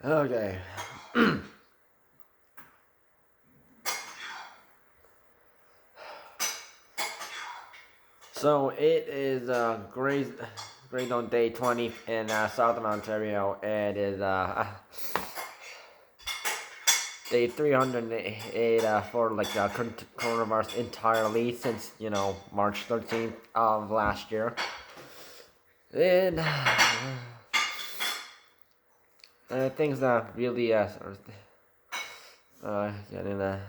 Okay. So it is great on day 20 in Southern Ontario. It is day 308 for coronavirus entirely since March 13th of last year. And things really getting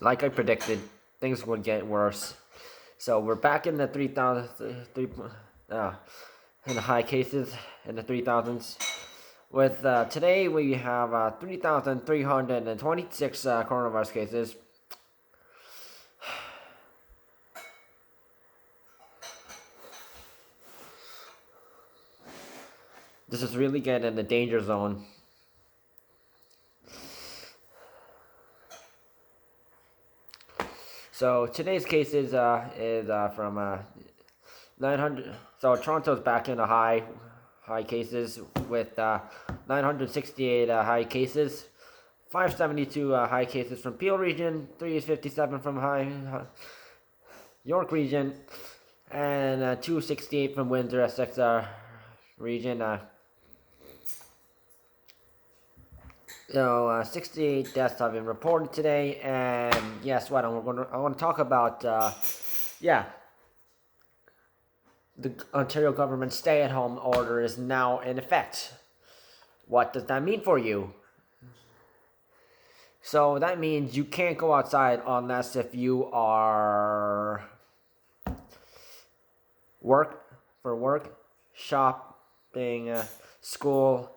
like I predicted, things would get worse. So we're back in the 3,000, in the high cases in the 3,000s. With today we have 3,326 coronavirus cases. This is really getting in the danger zone. So today's cases is from 900. So Toronto's back in the high cases with 968 high cases, 572 high cases from Peel region, 357 from York region, and 268 from Windsor-Essex region. 68 deaths have been reported today, and guess what? I want to talk about the Ontario government stay-at-home order is now in effect. What does that mean for you? So that means you can't go outside unless if you are work, shopping, school,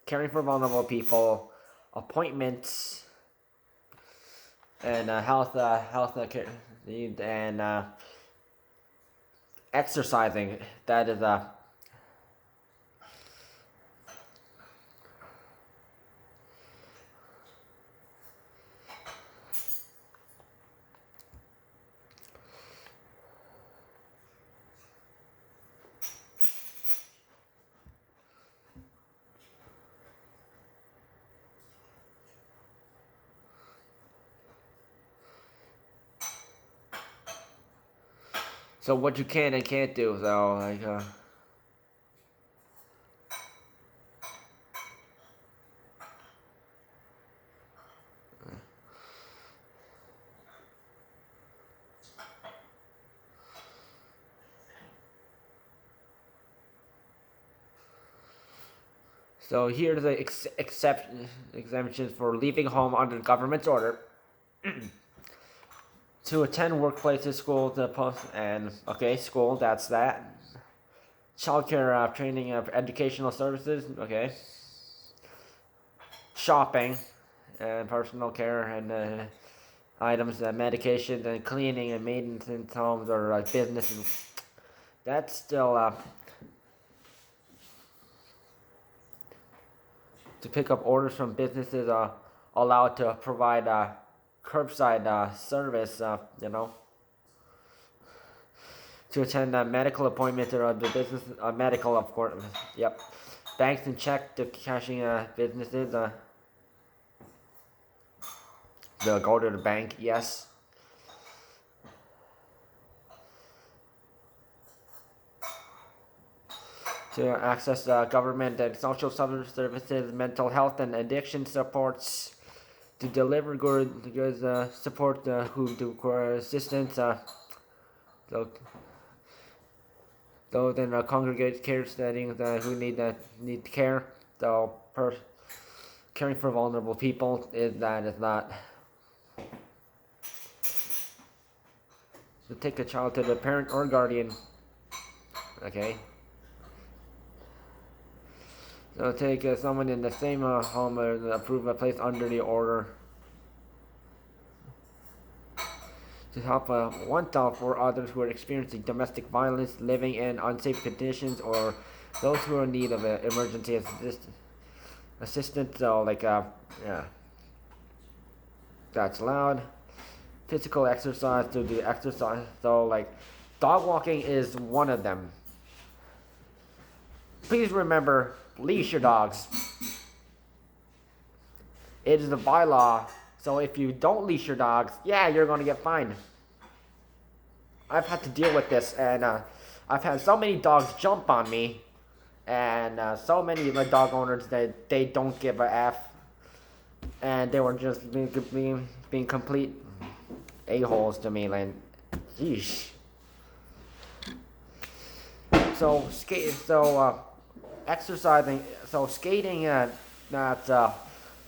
caring for vulnerable people, appointments, and health care, and exercising. That is so what you can and can't do. So So here's the exemptions for leaving home under government's order. To attend workplaces, school, the post, and school. That's that. Childcare, training, educational services. Okay. Shopping, and personal care, and items, medication, and cleaning and maintenance homes or businesses. That's still to pick up orders from businesses allowed to provide curbside service, to attend medical appointments or the business medical, of course. Yep. Banks and check to cashing businesses. They'll go to the bank. Yes. To access government and social services, mental health and addiction supports, to deliver goods, support who do assistance, those in congregate care settings who need care. So caring for vulnerable people is not. So take a child to the parent or guardian. Okay. So take someone in the same home or approve a place under the order. To help oneself or others who are experiencing domestic violence, living in unsafe conditions, or those who are in need of emergency assistance. So that's allowed. Physical exercise, to do exercise. So dog walking is one of them. please remember, leash your dogs. It is a bylaw, so if you don't leash your dogs, yeah, you're going to get fined. I've had to deal with this, and I've had so many dogs jump on me, and so many of the dog owners that they don't give a F, and they were just being complete a-holes to me, like, yeesh. So exercising, so skating, that's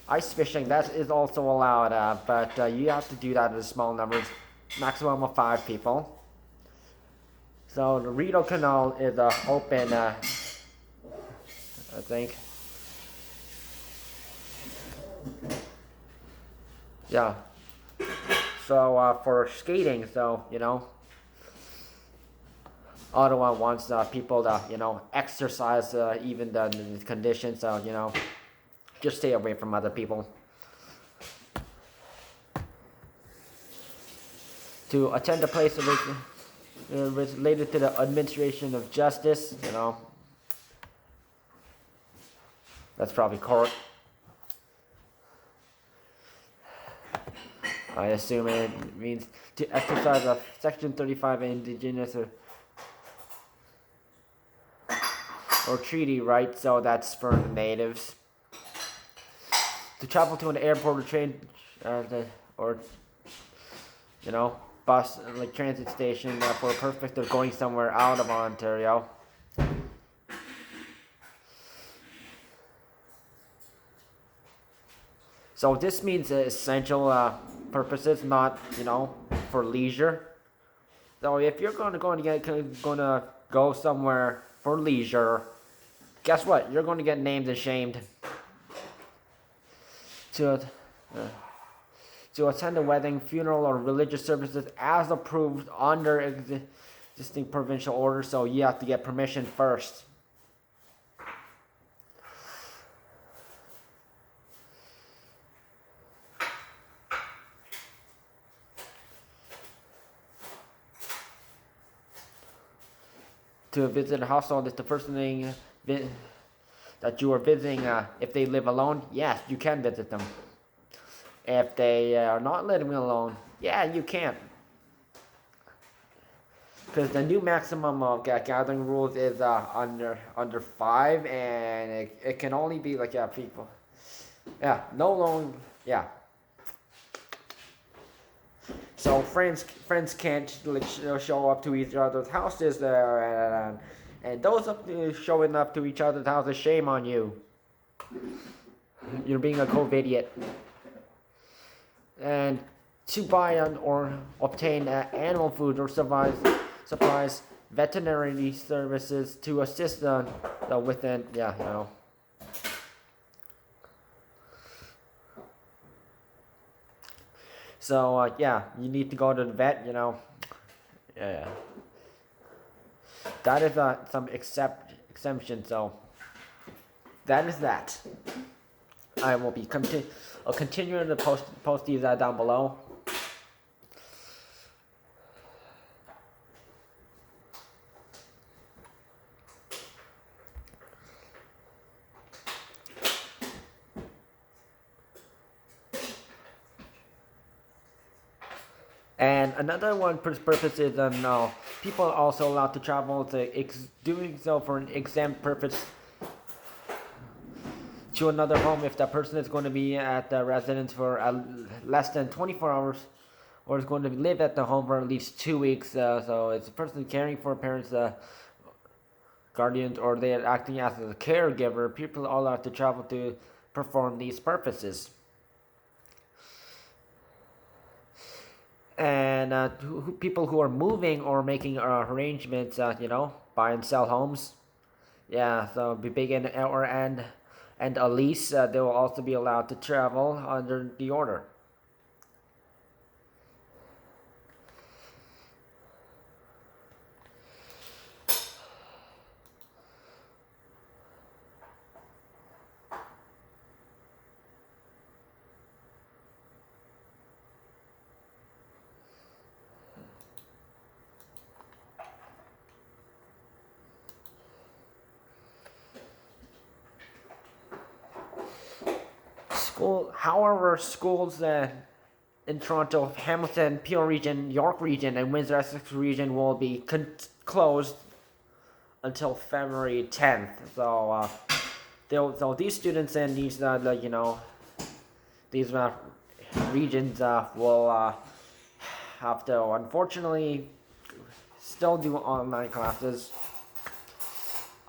ice fishing, that is also allowed, but you have to do that in small numbers, maximum of 5 people. So the Rideau Canal is open, I think. Yeah. So for skating, so Ottawa wants people to exercise even the conditions. So just stay away from other people. To attend a place related to the administration of justice, that's probably court. I assume it means to exercise a Section 35 Indigenous or treaty right, so that's for the natives. To travel to an airport or train, or bus, like transit station, for the purpose of going somewhere out of Ontario. So this means essential purposes, not for leisure. So if you're going to go somewhere for leisure, guess what? You're going to get named and shamed. To attend a wedding, funeral, or religious services as approved under existing provincial orders, so you have to get permission first. To visit a household, if the person that you are visiting, if they live alone, yes, you can visit them. If they are not living alone, yeah, you can't. Because the new maximum of gathering rules is under 5, and it can only be like people. Yeah, no longer. Yeah. So friends can't show up to each other's houses, and those showing up to each other's houses, shame on you. You're being a COVID-idiot. And to buy or obtain animal food or supplies, veterinary services to assist within, So, you need to go to the vet, Yeah. That is some exemption, so that is that. I will be continuing to post these down below. And another one purpose is people are also allowed to travel doing so for an exempt purpose to another home if that person is going to be at the residence for less than 24 hours or is going to live at the home for at least 2 weeks. So it's a person caring for parents, guardians, or they are acting as a caregiver. People are allowed to travel to perform these purposes. And people who are moving or making arrangements, buy and sell homes. Yeah, so be big and a lease, they will also be allowed to travel under the order. However, schools in Toronto, Hamilton, Peel Region, York Region, and Windsor-Essex Region will be closed until February 10th. So these students in these these regions will have to unfortunately still do online classes.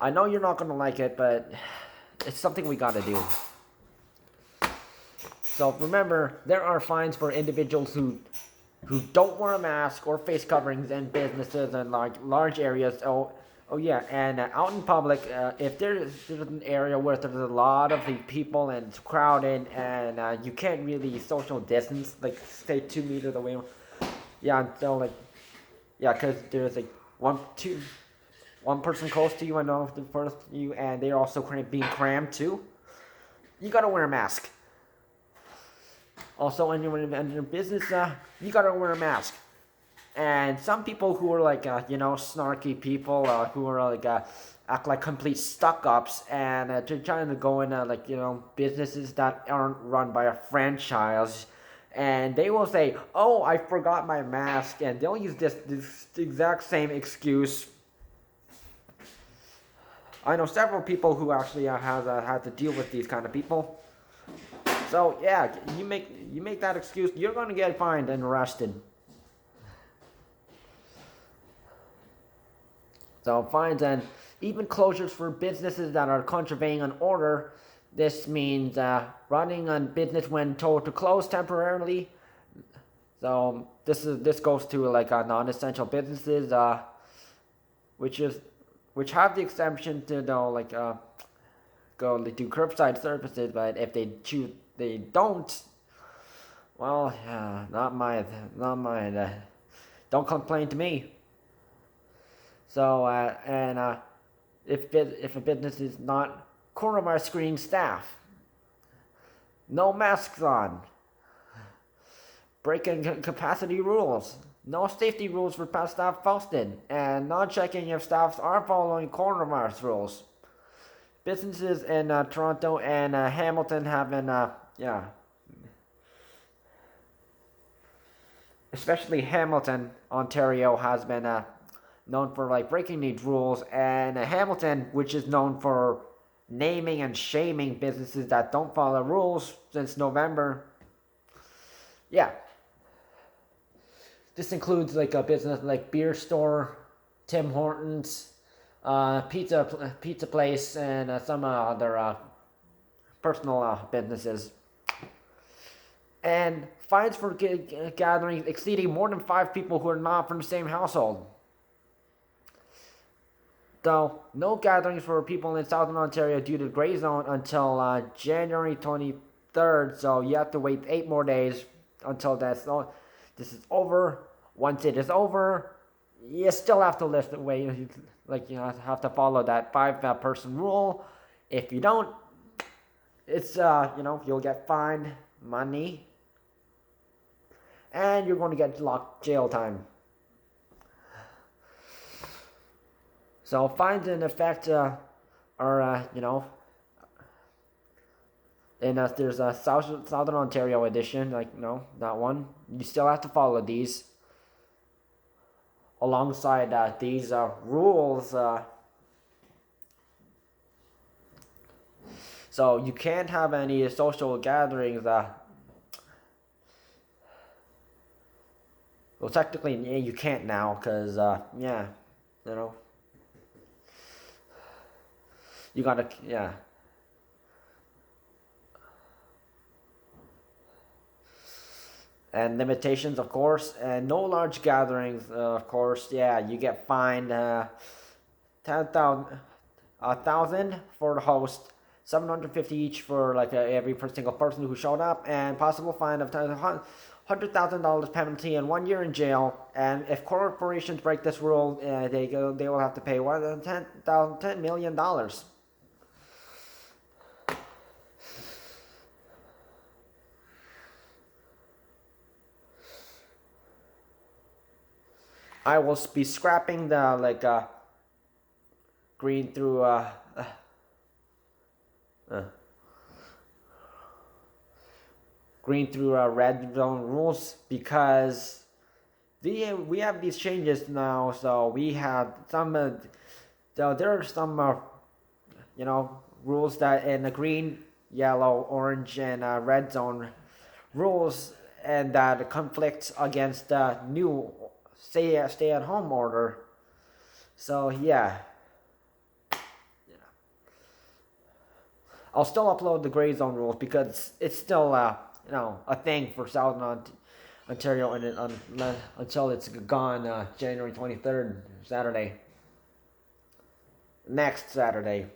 I know you're not gonna like it, but it's something we gotta do. So remember, there are fines for individuals who don't wear a mask or face coverings in businesses and large areas. Oh yeah, and out in public, if there's an area where there's a lot of the people and it's crowded and you can't really social distance, like stay 2 meters away. Yeah, so yeah, because there's one person close to you and another person to you, and they're also being crammed too. You gotta wear a mask. Also, when you're in your business, you gotta wear a mask. And some people who are snarky people who are act like complete stuck-ups and they're trying to go in businesses that aren't run by a franchise, and they will say, "Oh, I forgot my mask," and they'll use this exact same excuse. I know several people who actually have had to deal with these kind of people. So yeah, you make that excuse, you're gonna get fined and arrested. So fines and even closures for businesses that are contravening an order. This means running a business when told to close temporarily. So this goes to non-essential businesses, which have the exemption to go do curbside services. But if they don't. Well, not mine. Don't complain to me. So, if a business is not coronavirus screening staff, no masks on, breaking capacity rules, no safety rules for staff posted, and not checking if staffs are following coronavirus rules. Businesses in Toronto and Hamilton have been, especially Hamilton, Ontario, has been known for breaking these rules, and Hamilton, which is known for naming and shaming businesses that don't follow rules since November. Yeah. This includes a business like beer store, Tim Hortons, pizza place, and some other personal businesses. And fines for gatherings exceeding more than 5 people who are not from the same household. Though no gatherings for people in Southern Ontario due to gray zone until January 23rd, so you have to wait 8 more days until this is over. Once it is over, you still have to wait. You have to follow that 5-person rule. If you don't, it's you'll get fined money, and you're going to get jail time. So fines in effect are and there's a Southern Ontario edition, that one. You still have to follow these. Alongside these rules, so you can't have any social gatherings. Well, technically, you can't now, because you gotta, and limitations, of course, and no large gatherings, of course. Yeah, you get fined 1,000 for the host, 750 each for every single person who showed up, and possible fine of $100,000 penalty and 1 year in jail. And if corporations break this rule, they will have to pay $10 million. I will be scrapping the green through green through red zone rules because we have these changes now. So we have some. There are some rules that in the green, yellow, orange, and red zone rules, and that conflicts against the new stay at home order. So yeah, I'll still upload the gray zone rules because it's still a thing for Southern Ontario until it's gone January 23rd, Saturday. Next Saturday.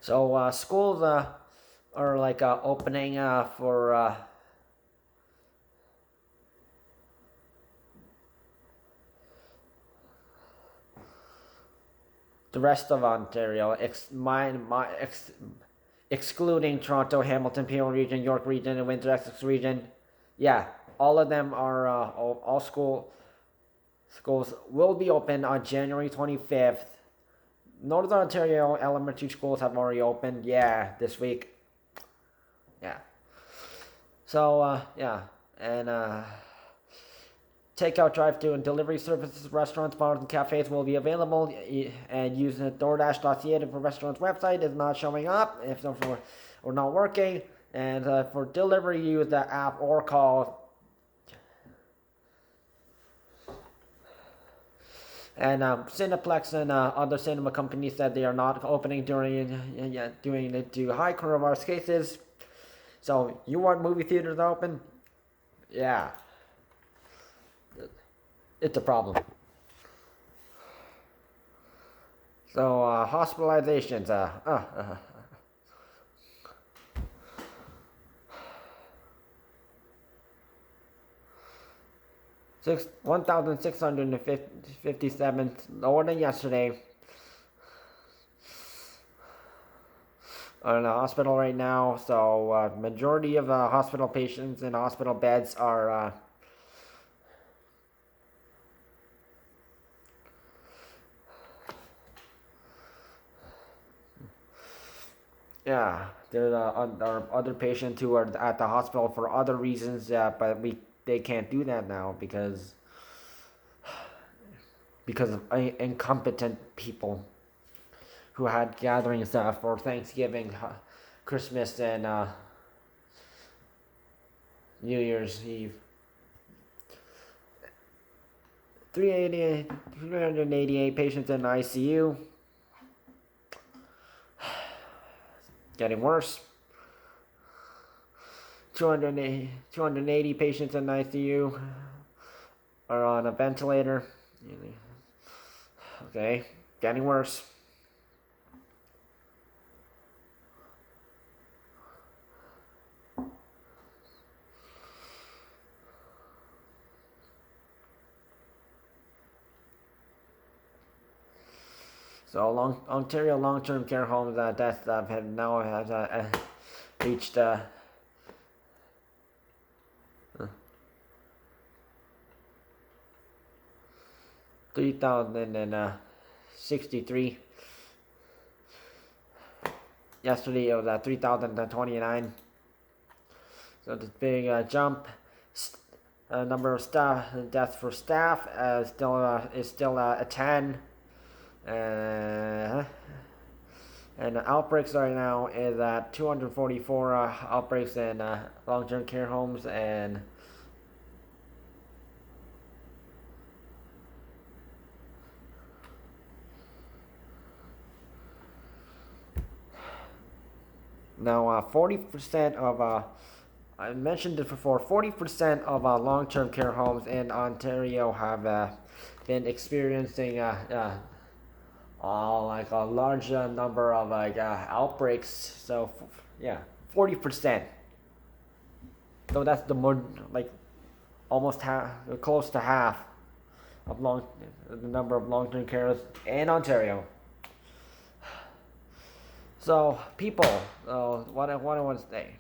So schools are like opening for the rest of Ontario, excluding Toronto, Hamilton, Peel Region, York Region, and Windsor-Essex Region. Yeah, all of them are all schools will be open on January 25th. Northern Ontario elementary schools have already opened. Yeah, this week. Yeah. So yeah, and takeout, drive-thru, and delivery services, restaurants, bars, and cafes will be available. And using DoorDash.ca for restaurant's website is not showing up if or not working. And for delivery, use the app or call. And Cineplex and other cinema companies said they are not opening doing it to high coronavirus cases. So you want movie theaters open? Yeah. It's a problem. So hospitalizations. 1,657, lower than yesterday. In the hospital right now, so majority of hospital patients and hospital beds are yeah, there are other patients who are at the hospital for other reasons, but they can't do that now because of incompetent people who had gatherings for Thanksgiving, Christmas, and New Year's Eve. 388 patients in ICU. Getting worse. 280 patients in ICU are on a ventilator. Okay, getting worse. So Ontario long-term care homes deaths have now reached 3,063. Yesterday it was 3,029. So this big jump. Number of staff deaths for staff is still at 10. And the outbreaks right now is at 244 outbreaks in long-term care homes, and now 40% of I mentioned it before. 40% of long-term care homes in Ontario have been experiencing like a large number of outbreaks. So yeah, 40%. So that's the more almost half, close to half of the number of long-term carers in Ontario. So people, what I want to say.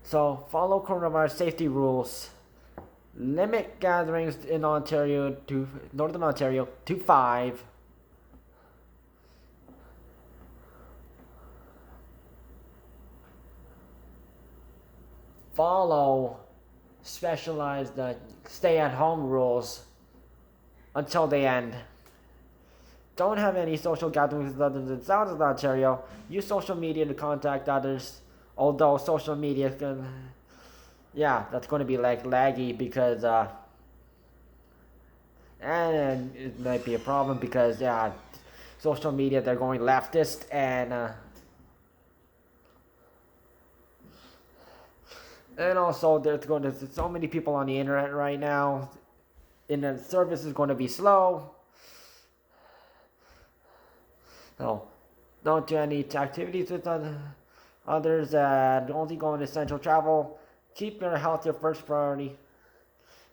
So follow coronavirus safety rules. Limit gatherings in Northern Ontario to 5. Follow specialized stay-at-home rules until they end. Don't have any social gatherings with others in Southern Ontario. Use social media to contact others. Although social media is gonna, yeah, that's going to be like laggy because and it might be a problem because yeah, social media they're going leftist and also there's going to so many people on the internet right now. Internet service is going to be slow. So don't do any activities with others and only go on essential travel. Keep your health your first priority.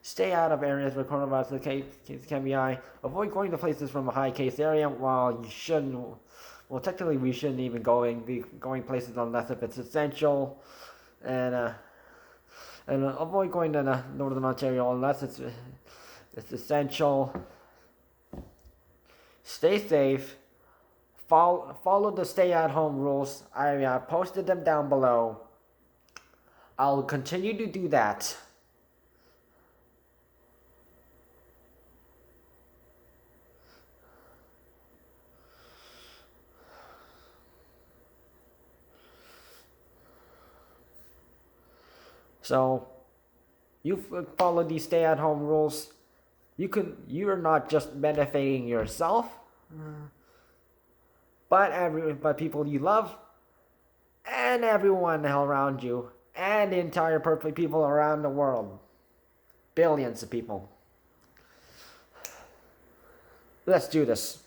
Stay out of areas where coronavirus cases can be high. Avoid going to places from a high case area. While you shouldn't, well, technically we shouldn't even be going places unless if it's essential, and avoid going to Northern Ontario unless it's essential. Stay safe. Follow the stay-at-home rules. I posted them down below. I'll continue to do that. So, you follow these stay-at-home rules. You're not just benefiting yourself, but people you love, and everyone around you, and the entire people around the world, billions of people. Let's do this.